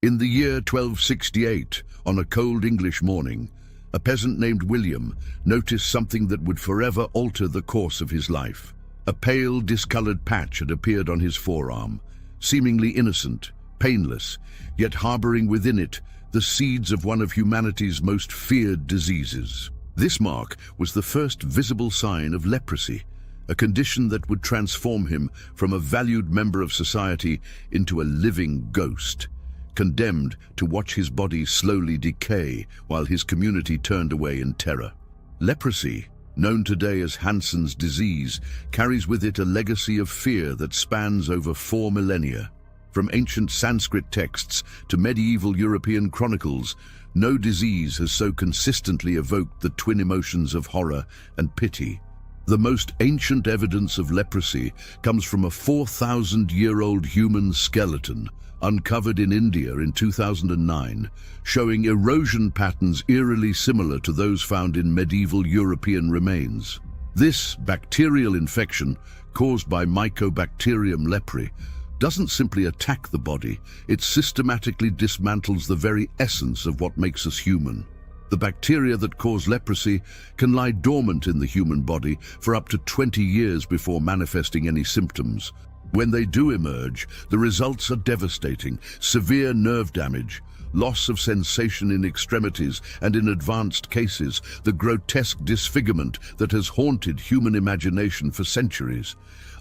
In the year 1268, on a cold English morning, a peasant named William noticed something that would forever alter the course of his life. A pale, discolored patch had appeared on his forearm, seemingly innocent, painless, yet harboring within it the seeds of one of humanity's most feared diseases. This mark was the first visible sign of leprosy, a condition that would transform him from a valued member of society into a living ghost, condemned to watch his body slowly decay while his community turned away in terror. Leprosy, known today as Hansen's disease, carries with it a legacy of fear that spans over 4 millennia. From ancient Sanskrit texts to medieval European chronicles, no disease has so consistently evoked the twin emotions of horror and pity. The most ancient evidence of leprosy comes from a 4,000-year-old human skeleton uncovered in India in 2009, showing erosion patterns eerily similar to those found in medieval European remains. This bacterial infection, caused by Mycobacterium leprae, doesn't simply attack the body, it systematically dismantles the very essence of what makes us human. The bacteria that cause leprosy can lie dormant in the human body for up to 20 years before manifesting any symptoms. When they do emerge, the results are devastating: severe nerve damage, loss of sensation in extremities, and in advanced cases, the grotesque disfigurement that has haunted human imagination for centuries.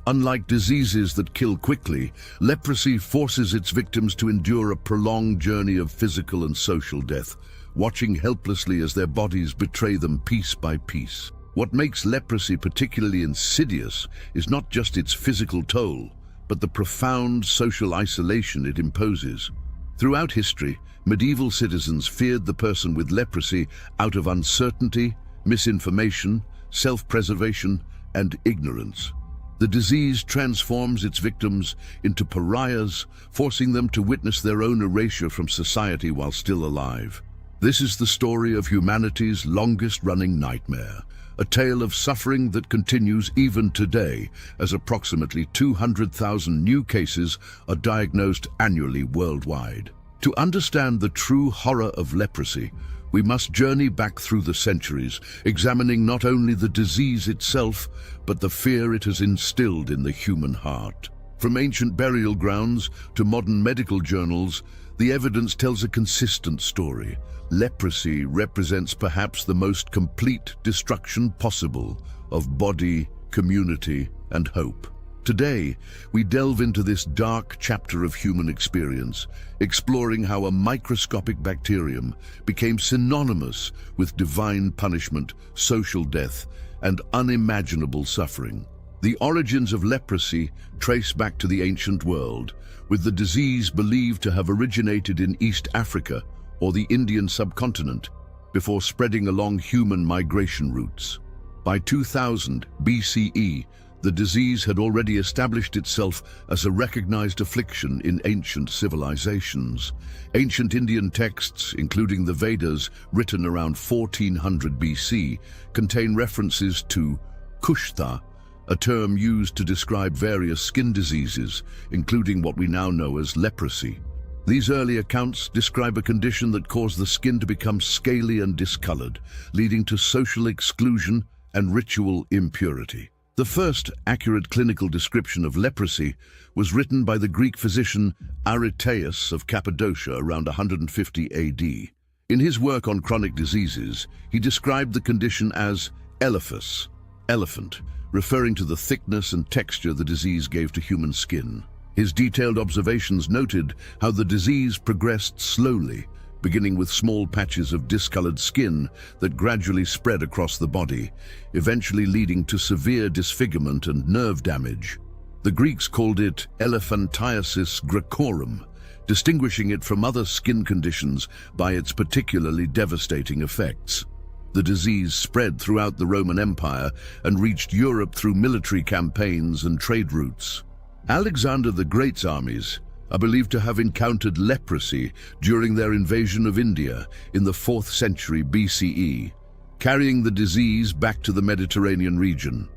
Unlike diseases that kill quickly, leprosy forces its victims to endure a prolonged journey of physical and social death, watching helplessly as their bodies betray them piece by piece. What makes leprosy particularly insidious is not just its physical toll, but the profound social isolation it imposes. Throughout history, medieval citizens feared the person with leprosy out of uncertainty, misinformation, self-preservation, and ignorance. The disease transforms its victims into pariahs, forcing them to witness their own erasure from society while still alive. This is the story of humanity's longest-running nightmare, a tale of suffering that continues even today, as approximately 200,000 new cases are diagnosed annually worldwide. To understand the true horror of leprosy, we must journey back through the centuries, examining not only the disease itself, but the fear it has instilled in the human heart. From ancient burial grounds to modern medical journals, the evidence tells a consistent story. Leprosy represents perhaps the most complete destruction possible of body, community, and hope. Today, we delve into this dark chapter of human experience, exploring how a microscopic bacterium became synonymous with divine punishment, social death, and unimaginable suffering. The origins of leprosy trace back to the ancient world, with the disease believed to have originated in East Africa or the Indian subcontinent, before spreading along human migration routes. By 2000 BCE, the disease had already established itself as a recognized affliction in ancient civilizations. Ancient Indian texts, including the Vedas, written around 1400 BC, contain references to kushtha, a term used to describe various skin diseases, including what we now know as leprosy. These early accounts describe a condition that caused the skin to become scaly and discolored, leading to social exclusion and ritual impurity. The first accurate clinical description of leprosy was written by the Greek physician Aretaeus of Cappadocia around 150 AD. In his work on chronic diseases, he described the condition as elephas, elephant, referring to the thickness and texture the disease gave to human skin. His detailed observations noted how the disease progressed slowly, beginning with small patches of discolored skin that gradually spread across the body, eventually leading to severe disfigurement and nerve damage. The Greeks called it elephantiasis graecorum, distinguishing it from other skin conditions by its particularly devastating effects. The disease spread throughout the Roman Empire and reached Europe through military campaigns and trade routes. Alexander the Great's armies are believed to have encountered leprosy during their invasion of India in the 4th century BCE, carrying the disease back to the Mediterranean region.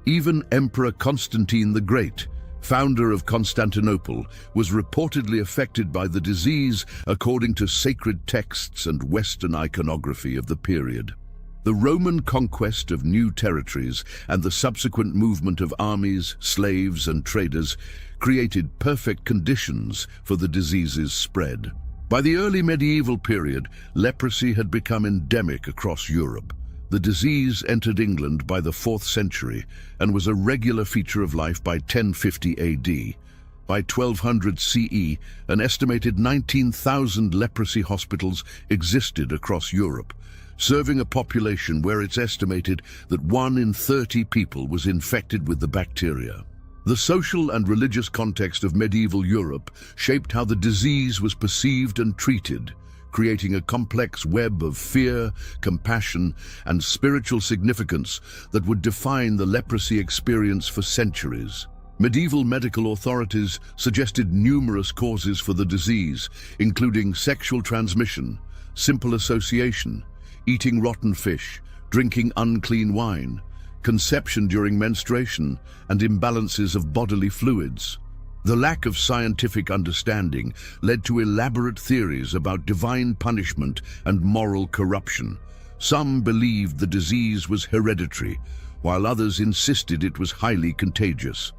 Even Emperor Constantine the Great founder of Constantinople, was reportedly affected by the disease according to sacred texts and Western iconography of the period. The Roman conquest of new territories and the subsequent movement of armies, slaves, and traders created perfect conditions for the disease's spread. By the early medieval period, leprosy had become endemic across Europe. The disease entered England by the 4th century and was a regular feature of life by 1050 AD. By 1200 CE, an estimated 19,000 leprosy hospitals existed across Europe, serving a population where it's estimated that 1 in 30 people was infected with the bacteria. The social and religious context of medieval Europe shaped how the disease was perceived and treated, creating a complex web of fear, compassion, and spiritual significance that would define the leprosy experience for centuries. Medieval medical authorities suggested numerous causes for the disease, including sexual transmission, simple association, eating rotten fish, drinking unclean wine, conception during menstruation, and imbalances of bodily fluids. The lack of scientific understanding led to elaborate theories about divine punishment and moral corruption. Some believed the disease was hereditary, while others insisted it was highly contagious.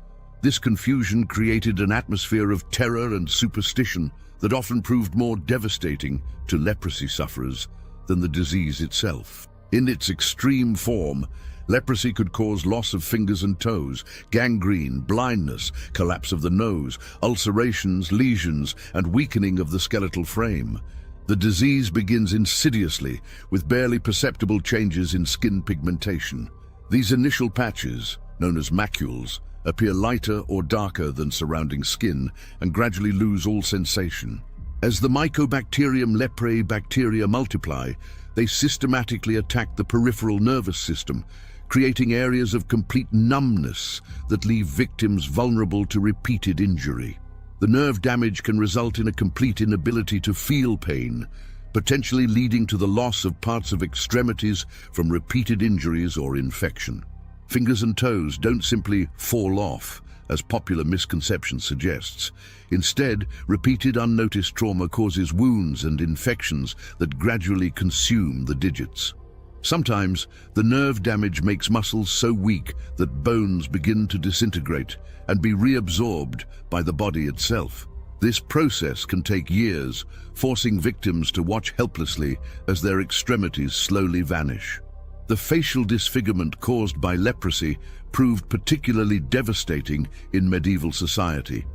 This confusion created an atmosphere of terror and superstition that often proved more devastating to leprosy sufferers than the disease itself. In its extreme form, leprosy could cause loss of fingers and toes, gangrene, blindness, collapse of the nose, ulcerations, lesions, and weakening of the skeletal frame. The disease begins insidiously, with barely perceptible changes in skin pigmentation. These initial patches, known as macules, appear lighter or darker than surrounding skin and gradually lose all sensation. As the Mycobacterium leprae bacteria multiply, they systematically attack the peripheral nervous system, creating areas of complete numbness that leave victims vulnerable to repeated injury. The nerve damage can result in a complete inability to feel pain, potentially leading to the loss of parts of extremities from repeated injuries or infection. Fingers and toes don't simply fall off, as popular misconception suggests. Instead, repeated unnoticed trauma causes wounds and infections that gradually consume the digits. Sometimes, the nerve damage makes muscles so weak that bones begin to disintegrate and be reabsorbed by the body itself. This process can take years, forcing victims to watch helplessly as their extremities slowly vanish. The facial disfigurement caused by leprosy proved particularly devastating in medieval society.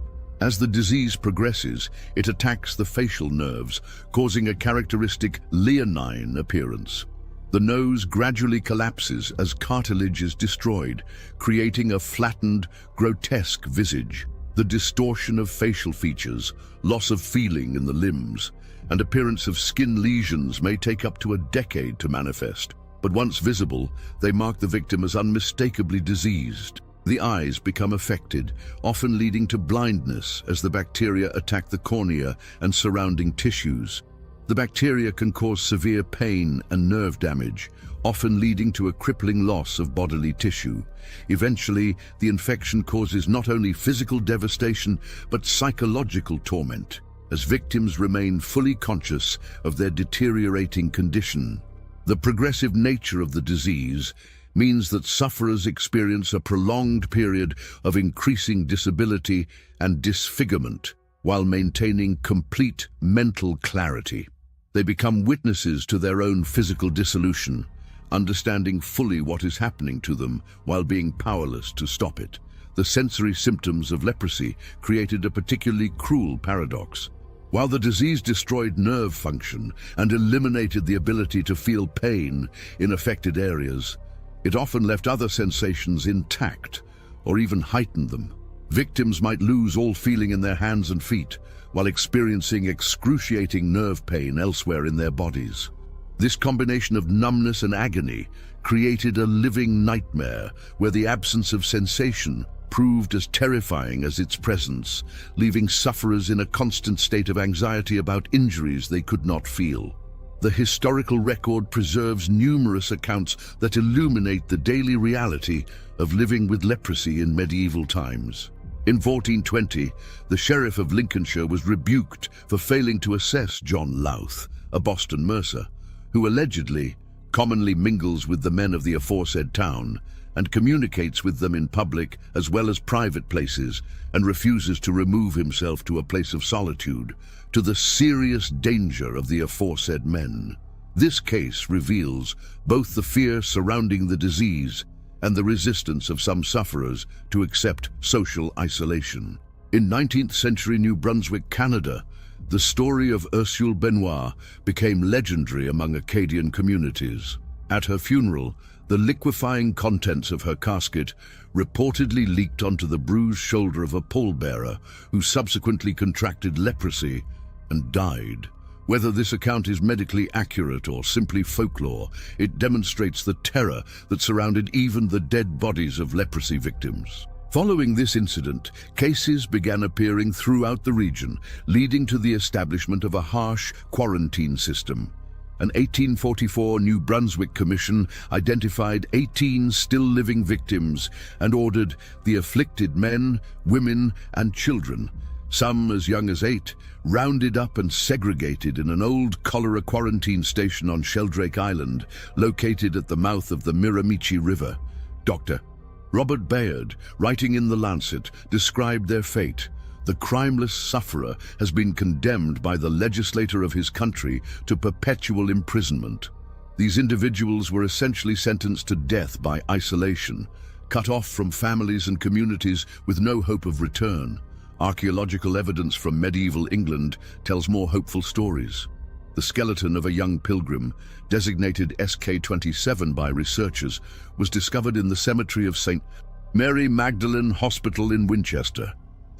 As the disease progresses, it attacks the facial nerves, causing a characteristic leonine appearance. The nose gradually collapses as cartilage is destroyed, creating a flattened, grotesque visage. The distortion of facial features, loss of feeling in the limbs, and appearance of skin lesions may take up to a decade to manifest. But once visible, they mark the victim as unmistakably diseased. The eyes become affected, often leading to blindness as the bacteria attack the cornea and surrounding tissues. The bacteria can cause severe pain and nerve damage, often leading to a crippling loss of bodily tissue. Eventually, the infection causes not only physical devastation, but psychological torment, as victims remain fully conscious of their deteriorating condition. The progressive nature of the disease means that sufferers experience a prolonged period of increasing disability and disfigurement, while maintaining complete mental clarity. They become witnesses to their own physical dissolution, understanding fully what is happening to them while being powerless to stop it. The sensory symptoms of leprosy created a particularly cruel paradox. While the disease destroyed nerve function and eliminated the ability to feel pain in affected areas, it often left other sensations intact or even heightened them. Victims might lose all feeling in their hands and feet, while experiencing excruciating nerve pain elsewhere in their bodies. This combination of numbness and agony created a living nightmare where the absence of sensation proved as terrifying as its presence, leaving sufferers in a constant state of anxiety about injuries they could not feel. The historical record preserves numerous accounts that illuminate the daily reality of living with leprosy in medieval times. In 1420, the sheriff of Lincolnshire was rebuked for failing to assess John Louth, a Boston mercer, who allegedly commonly mingles with the men of the aforesaid town and communicates with them in public as well as private places, and refuses to remove himself to a place of solitude, to the serious danger of the aforesaid men. This case reveals both the fear surrounding the disease and the resistance of some sufferers to accept social isolation. In 19th century New Brunswick, Canada, the story of Ursule Benoit became legendary among Acadian communities. At her funeral, the liquefying contents of her casket reportedly leaked onto the bruised shoulder of a pallbearer who subsequently contracted leprosy and died. Whether this account is medically accurate or simply folklore, it demonstrates the terror that surrounded even the dead bodies of leprosy victims. Following this incident, cases began appearing throughout the region, leading to the establishment of a harsh quarantine system. An 1844 New Brunswick Commission identified 18 still living victims and ordered the afflicted men, women, and children, some as young as 8, rounded up and segregated in an old cholera quarantine station on Sheldrake Island, located at the mouth of the Miramichi River. Dr. Robert Bayard, writing in The Lancet, described their fate. The crimeless sufferer has been condemned by the legislator of his country to perpetual imprisonment. These individuals were essentially sentenced to death by isolation, cut off from families and communities with no hope of return. Archaeological evidence from medieval England tells more hopeful stories. The skeleton of a young pilgrim, designated SK-27 by researchers, was discovered in the cemetery of St. Mary Magdalene Hospital in Winchester.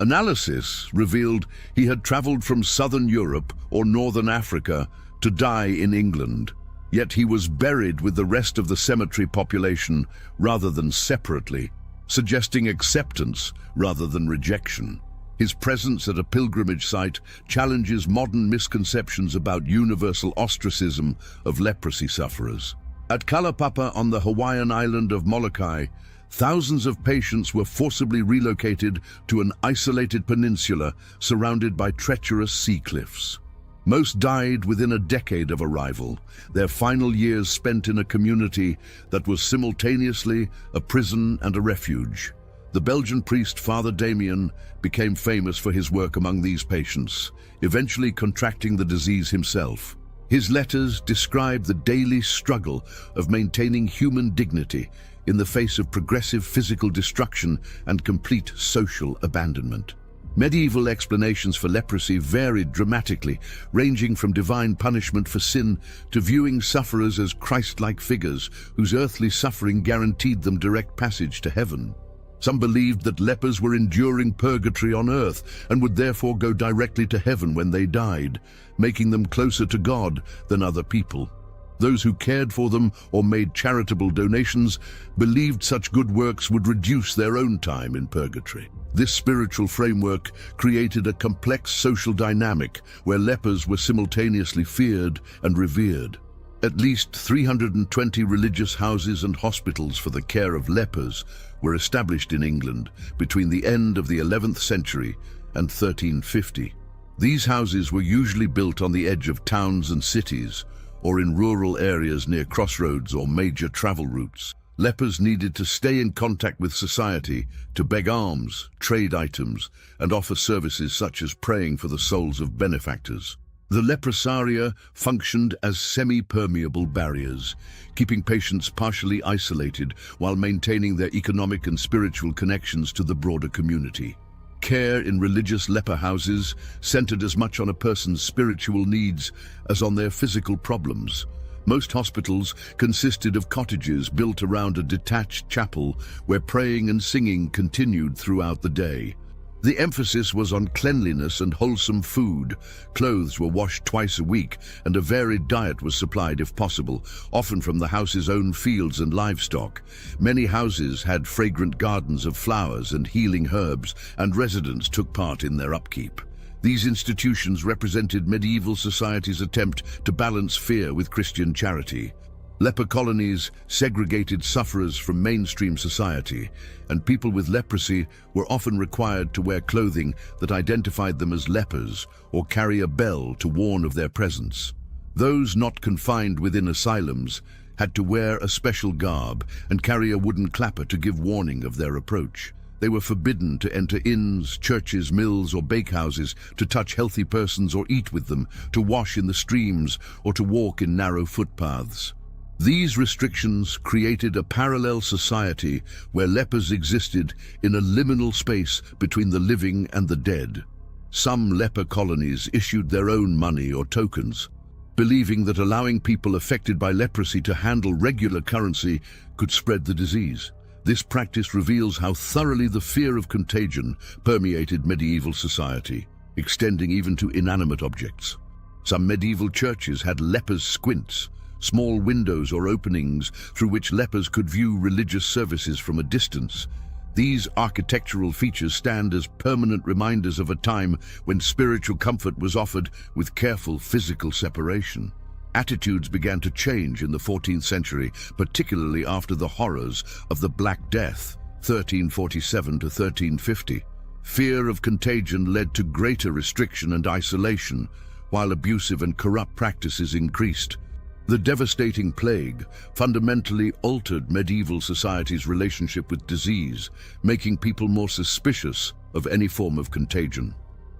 Analysis revealed he had traveled from southern Europe or northern Africa to die in England, yet he was buried with the rest of the cemetery population rather than separately, suggesting acceptance rather than rejection. His presence at a pilgrimage site challenges modern misconceptions about universal ostracism of leprosy sufferers. At Kalaupapa on the Hawaiian island of Molokai, thousands of patients were forcibly relocated to an isolated peninsula surrounded by treacherous sea cliffs. Most died within a decade of arrival, their final years spent in a community that was simultaneously a prison and a refuge. The Belgian priest Father Damien became famous for his work among these patients, eventually contracting the disease himself. His letters describe the daily struggle of maintaining human dignity in the face of progressive physical destruction and complete social abandonment. Medieval explanations for leprosy varied dramatically, ranging from divine punishment for sin to viewing sufferers as Christ-like figures whose earthly suffering guaranteed them direct passage to heaven. Some believed that lepers were enduring purgatory on earth and would therefore go directly to heaven when they died, making them closer to God than other people. Those who cared for them or made charitable donations believed such good works would reduce their own time in purgatory. This spiritual framework created a complex social dynamic where lepers were simultaneously feared and revered. At least 320 religious houses and hospitals for the care of lepers were established in England between the end of the 11th century and 1350. These houses were usually built on the edge of towns and cities, or in rural areas near crossroads or major travel routes. Lepers needed to stay in contact with society to beg alms, trade items, and offer services such as praying for the souls of benefactors. The leprosaria functioned as semi-permeable barriers, keeping patients partially isolated while maintaining their economic and spiritual connections to the broader community. Care in religious leper houses centered as much on a person's spiritual needs as on their physical problems. Most hospitals consisted of cottages built around a detached chapel where praying and singing continued throughout the day. The emphasis was on cleanliness and wholesome food. Clothes were washed twice a week, and a varied diet was supplied if possible, often from the house's own fields and livestock. Many houses had fragrant gardens of flowers and healing herbs, and residents took part in their upkeep. These institutions represented medieval society's attempt to balance fear with Christian charity. Leper colonies segregated sufferers from mainstream society, and people with leprosy were often required to wear clothing that identified them as lepers or carry a bell to warn of their presence. Those not confined within asylums had to wear a special garb and carry a wooden clapper to give warning of their approach. They were forbidden to enter inns, churches, mills, or bakehouses, to touch healthy persons or eat with them, to wash in the streams, or to walk in narrow footpaths. These restrictions created a parallel society where lepers existed in a liminal space between the living and the dead. Some leper colonies issued their own money or tokens, believing that allowing people affected by leprosy to handle regular currency could spread the disease. This practice reveals how thoroughly the fear of contagion permeated medieval society, extending even to inanimate objects. Some medieval churches had lepers' squints, small windows or openings through which lepers could view religious services from a distance. These architectural features stand as permanent reminders of a time when spiritual comfort was offered with careful physical separation. Attitudes began to change in the 14th century, particularly after the horrors of the Black Death, 1347 to 1350. Fear of contagion led to greater restriction and isolation, while abusive and corrupt practices increased. The devastating plague fundamentally altered medieval society's relationship with disease, making people more suspicious of any form of contagion.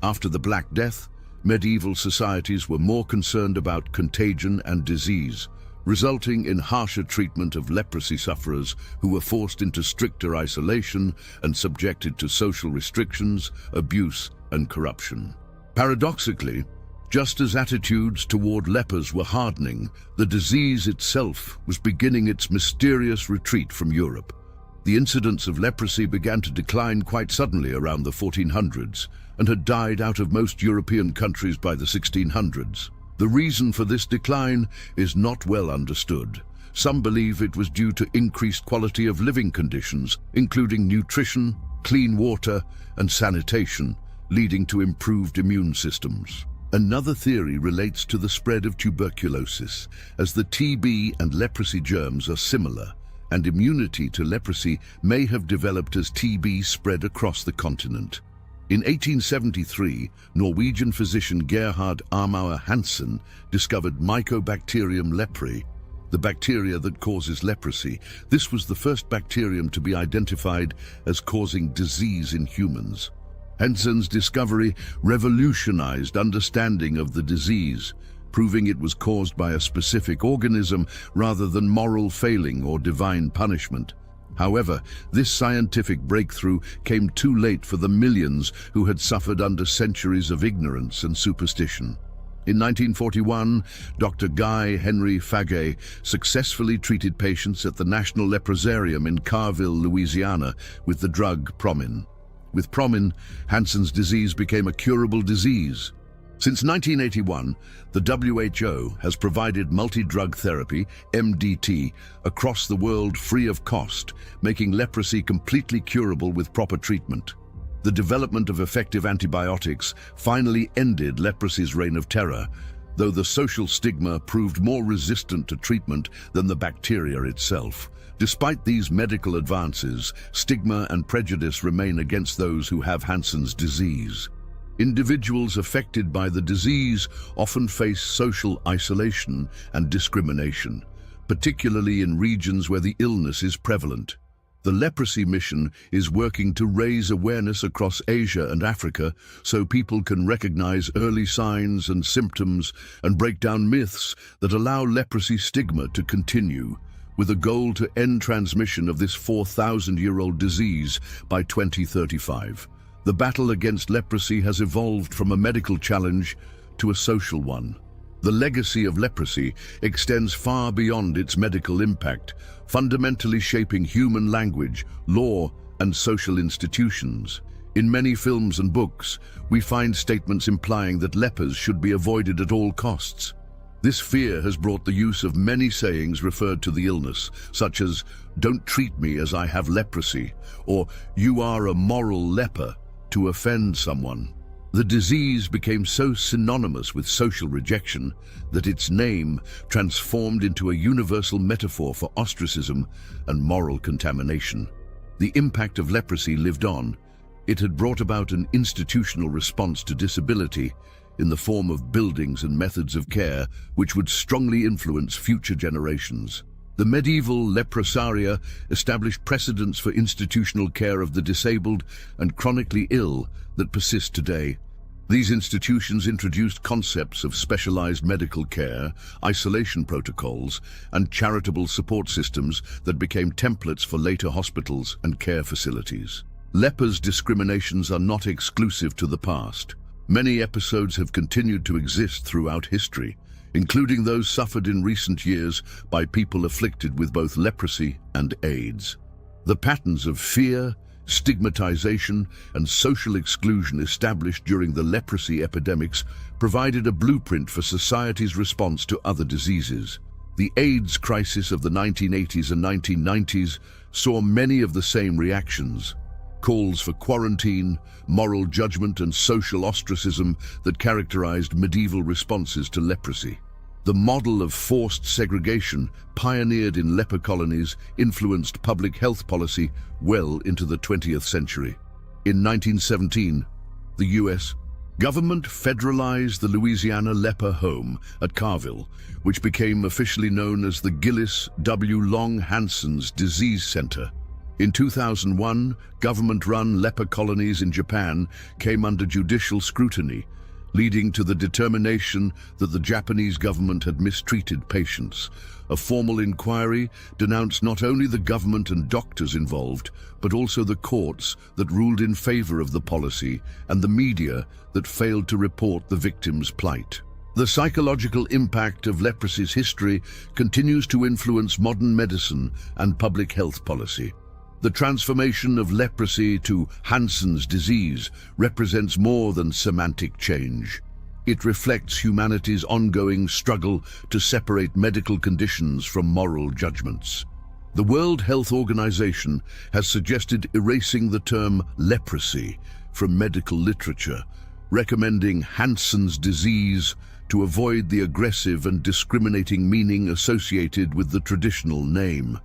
After the Black Death, medieval societies were more concerned about contagion and disease, resulting in harsher treatment of leprosy sufferers who were forced into stricter isolation and subjected to social restrictions, abuse, and corruption. Paradoxically, just as attitudes toward lepers were hardening, the disease itself was beginning its mysterious retreat from Europe. The incidence of leprosy began to decline quite suddenly around the 1400s and had died out of most European countries by the 1600s. The reason for this decline is not well understood. Some believe it was due to increased quality of living conditions, including nutrition, clean water, and sanitation, leading to improved immune systems. Another theory relates to the spread of tuberculosis, as the TB and leprosy germs are similar, and immunity to leprosy may have developed as TB spread across the continent. In 1873, Norwegian physician Gerhard Armauer Hansen discovered Mycobacterium leprae, the bacteria that causes leprosy. This was the first bacterium to be identified as causing disease in humans. Hansen's discovery revolutionized understanding of the disease, proving it was caused by a specific organism rather than moral failing or divine punishment. However, this scientific breakthrough came too late for the millions who had suffered under centuries of ignorance and superstition. In 1941, Dr. Guy Henry Faget successfully treated patients at the National Leprosarium in Carville, Louisiana, with the drug Promin. With Promin, Hansen's disease became a curable disease. Since 1981, the WHO has provided multi-drug therapy, MDT, across the world free of cost, making leprosy completely curable with proper treatment. The development of effective antibiotics finally ended leprosy's reign of terror, though the social stigma proved more resistant to treatment than the bacteria itself. Despite these medical advances, stigma and prejudice remain against those who have Hansen's disease. Individuals affected by the disease often face social isolation and discrimination, particularly in regions where the illness is prevalent. The Leprosy Mission is working to raise awareness across Asia and Africa so people can recognize early signs and symptoms and break down myths that allow leprosy stigma to continue, with a goal to end transmission of this 4,000-year-old disease by 2035. The battle against leprosy has evolved from a medical challenge to a social one. The legacy of leprosy extends far beyond its medical impact, fundamentally shaping human language, law, and social institutions. In many films and books, we find statements implying that lepers should be avoided at all costs. This fear has brought the use of many sayings referred to the illness, such as, "Don't treat me as I have leprosy," or "You are a moral leper," to offend someone. The disease became so synonymous with social rejection that its name transformed into a universal metaphor for ostracism and moral contamination. The impact of leprosy lived on. It had brought about an institutional response to disability in the form of buildings and methods of care which would strongly influence future generations. The medieval leprosaria established precedents for institutional care of the disabled and chronically ill that persist today. These institutions introduced concepts of specialized medical care, isolation protocols, and charitable support systems that became templates for later hospitals and care facilities. Lepers' discriminations are not exclusive to the past. Many episodes have continued to exist throughout history, including those suffered in recent years by people afflicted with both leprosy and AIDS. The patterns of fear, stigmatization, and social exclusion established during the leprosy epidemics provided a blueprint for society's response to other diseases. The AIDS crisis of the 1980s and 1990s saw many of the same reactions: calls for quarantine, moral judgment, and social ostracism that characterized medieval responses to leprosy. The model of forced segregation, pioneered in leper colonies, influenced public health policy well into the 20th century. In 1917, the U.S. government federalized the Louisiana Leper Home at Carville, which became officially known as the Gillis W. Long Hansen's Disease Center. In 2001, government-run leper colonies in Japan came under judicial scrutiny, leading to the determination that the Japanese government had mistreated patients. A formal inquiry denounced not only the government and doctors involved, but also the courts that ruled in favor of the policy and the media that failed to report the victims' plight. The psychological impact of leprosy's history continues to influence modern medicine and public health policy. The transformation of leprosy to Hansen's disease represents more than semantic change. It reflects humanity's ongoing struggle to separate medical conditions from moral judgments. The World Health Organization has suggested erasing the term leprosy from medical literature, recommending Hansen's disease to avoid the aggressive and discriminating meaning associated with the traditional name.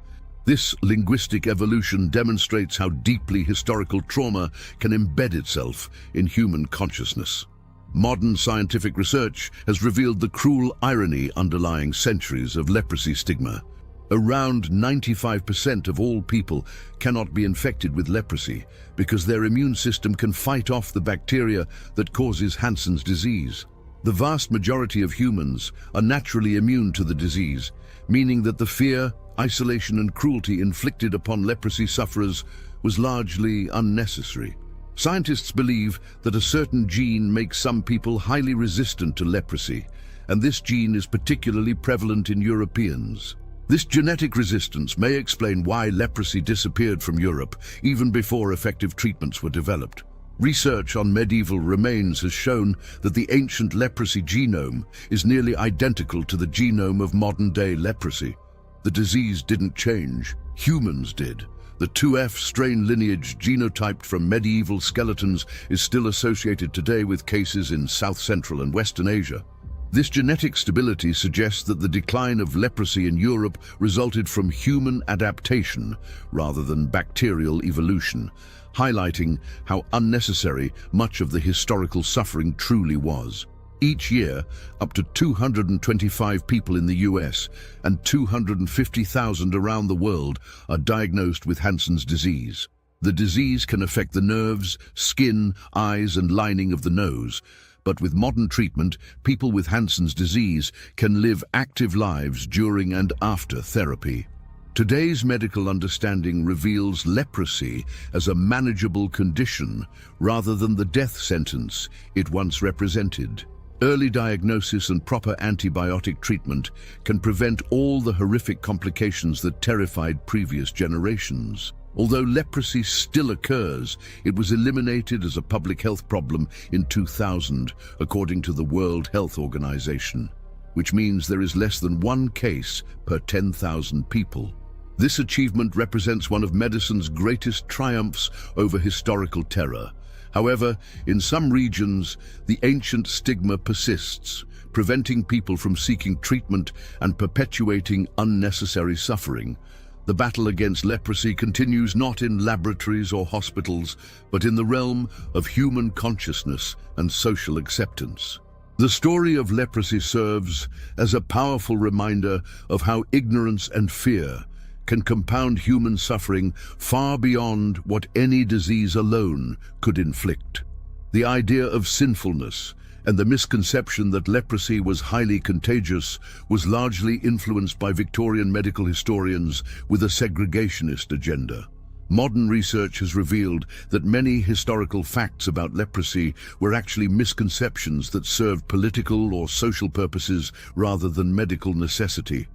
This linguistic evolution demonstrates how deeply historical trauma can embed itself in human consciousness. Modern scientific research has revealed the cruel irony underlying centuries of leprosy stigma. Around 95% of all people cannot be infected with leprosy because their immune system can fight off the bacteria that causes Hansen's disease. The vast majority of humans are naturally immune to the disease, meaning that the fear, isolation, and cruelty inflicted upon leprosy sufferers was largely unnecessary. Scientists believe that a certain gene makes some people highly resistant to leprosy, and this gene is particularly prevalent in Europeans. This genetic resistance may explain why leprosy disappeared from Europe even before effective treatments were developed. Research on medieval remains has shown that the ancient leprosy genome is nearly identical to the genome of modern-day leprosy. The disease didn't change, humans did. The 2F strain lineage genotyped from medieval skeletons is still associated today with cases in South Central and Western Asia. This genetic stability suggests that the decline of leprosy in Europe resulted from human adaptation rather than bacterial evolution, highlighting how unnecessary much of the historical suffering truly was. Each year, up to 225 people in the US and 250,000 around the world are diagnosed with Hansen's disease. The disease can affect the nerves, skin, eyes, and lining of the nose, but with modern treatment, people with Hansen's disease can live active lives during and after therapy. Today's medical understanding reveals leprosy as a manageable condition rather than the death sentence it once represented. Early diagnosis and proper antibiotic treatment can prevent all the horrific complications that terrified previous generations. Although leprosy still occurs, it was eliminated as a public health problem in 2000, according to the World Health Organization, which means there is less than one case per 10,000 people. This achievement represents one of medicine's greatest triumphs over historical terror. However, in some regions, the ancient stigma persists, preventing people from seeking treatment and perpetuating unnecessary suffering. The battle against leprosy continues not in laboratories or hospitals, but in the realm of human consciousness and social acceptance. The story of leprosy serves as a powerful reminder of how ignorance and fear can compound human suffering far beyond what any disease alone could inflict. The idea of sinfulness and the misconception that leprosy was highly contagious was largely influenced by Victorian medical historians with a segregationist agenda. Modern research has revealed that many historical facts about leprosy were actually misconceptions that served political or social purposes rather than medical necessity.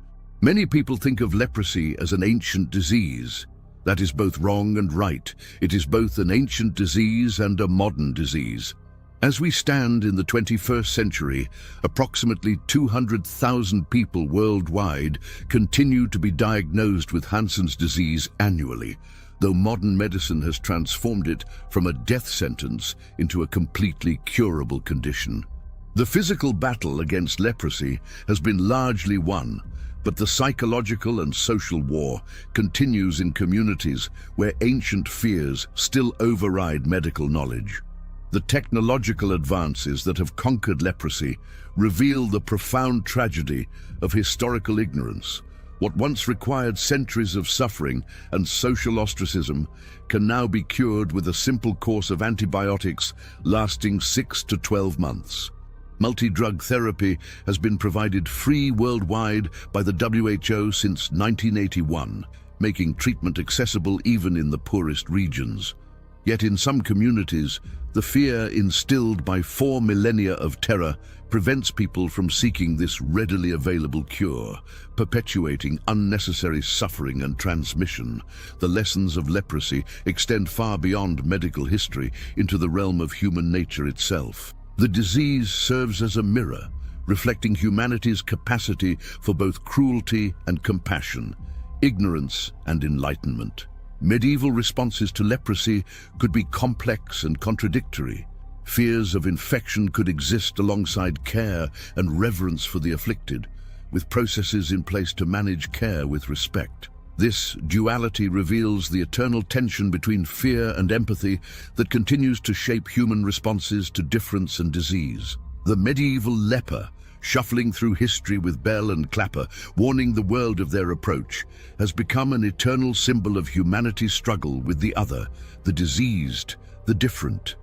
Many people think of leprosy as an ancient disease. That is both wrong and right. It is both an ancient disease and a modern disease. As we stand in the 21st century, approximately 200,000 people worldwide continue to be diagnosed with Hansen's disease annually, though modern medicine has transformed it from a death sentence into a completely curable condition. The physical battle against leprosy has been largely won, but the psychological and social war continues in communities where ancient fears still override medical knowledge. The technological advances that have conquered leprosy reveal the profound tragedy of historical ignorance. What once required centuries of suffering and social ostracism can now be cured with a simple course of antibiotics lasting 6 to 12 months. Multi-drug therapy has been provided free worldwide by the WHO since 1981, making treatment accessible even in the poorest regions. Yet in some communities, the fear instilled by 4 millennia of terror prevents people from seeking this readily available cure, perpetuating unnecessary suffering and transmission. The lessons of leprosy extend far beyond medical history into the realm of human nature itself. The disease serves as a mirror, reflecting humanity's capacity for both cruelty and compassion, ignorance and enlightenment. Medieval responses to leprosy could be complex and contradictory. Fears of infection could exist alongside care and reverence for the afflicted, with processes in place to manage care with respect. This duality reveals the eternal tension between fear and empathy that continues to shape human responses to difference and disease. The medieval leper, shuffling through history with bell and clapper, warning the world of their approach, has become an eternal symbol of humanity's struggle with the other, the diseased, the different.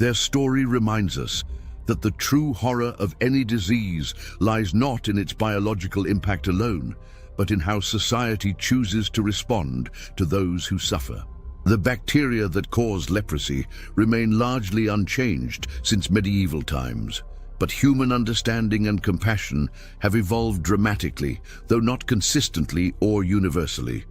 Their story reminds us that the true horror of any disease lies not in its biological impact alone, but in how society chooses to respond to those who suffer. The bacteria that cause leprosy remain largely unchanged since medieval times, but human understanding and compassion have evolved dramatically, though not consistently or universally.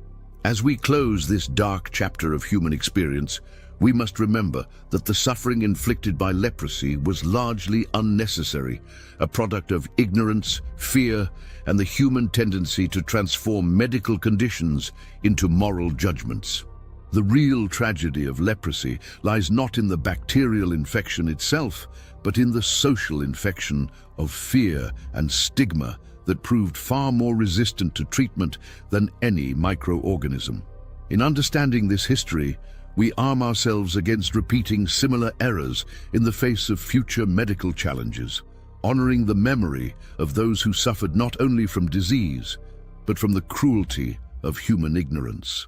As we close this dark chapter of human experience, we must remember that the suffering inflicted by leprosy was largely unnecessary, a product of ignorance, fear, and the human tendency to transform medical conditions into moral judgments. The real tragedy of leprosy lies not in the bacterial infection itself, but in the social infection of fear and stigma that proved far more resistant to treatment than any microorganism. In understanding this history, we arm ourselves against repeating similar errors in the face of future medical challenges, honoring the memory of those who suffered not only from disease, but from the cruelty of human ignorance.